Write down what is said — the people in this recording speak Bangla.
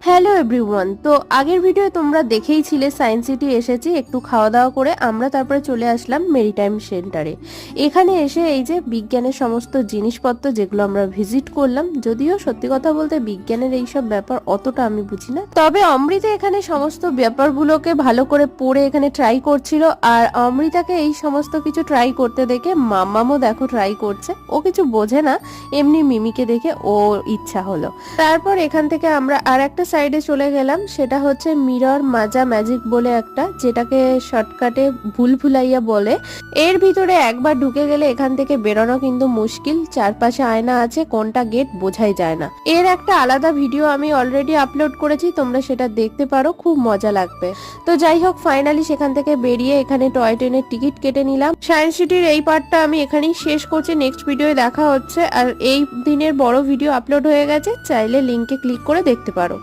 Hello everyone. তো আগের ভিডিও তোমরা দেখেইছিলে সায়েন্স সিটি এসেছি, একটু খাওয়া দাওয়া করে আমরা তারপরে চলে আসলাম মেরিটাইম সেন্টারে। এখানে এসে এই যে বিজ্ঞানের সমস্ত জিনিসপত্র যেগুলো আমরা ভিজিট করলাম, যদিও সত্যি কথা বলতে বিজ্ঞানের এইসব ব্যাপার অতটা আমি বুঝি না, তবে অমৃতা এখানে সমস্ত ব্যাপারগুলোকে ভালো করে পড়ে এখানে ট্রাই করছিল। আর অমৃতাকে এই সমস্ত কিছু ট্রাই করতে দেখে মাম্মামও দেখো ট্রাই করছে। ও কিছু বোঝে না, এমনি মিমিকে দেখে ও ইচ্ছা হলো। তারপর এখান থেকে আমরা আর একটা সাইডে চলে গেলাম, সেটা হচ্ছে মিরর মাজা ম্যাজিক বলে একটা, যেটাকে শর্টকাটে ভুলভুলাইয়া বলে। এর ভিতরে একবার ঢুকে গেলে এখান থেকে বেরোনো কিন্তু মুশকিল। চারপাশে আয়না আছে, কোনটা গেট বোঝাই যায় না। এর একটা আলাদা ভিডিও আমি অলরেডি আপলোড করেছি, তোমরা সেটা দেখতে পারো, খুব মজা লাগবে। তো যাই হোক, ফাইনালি সেখান থেকে বেরিয়ে এখানে টয় ট্রেনের টিকিট কেটে নিলাম। সায়েন্স সিটির এই পার্টটা আমি এখানেই শেষ করছি, নেক্সট ভিডিওে দেখা হচ্ছে। আর এই দিনের বড় ভিডিও আপলোড হয়ে গেছে, চাইলে লিংকে ক্লিক করে দেখতে পারো।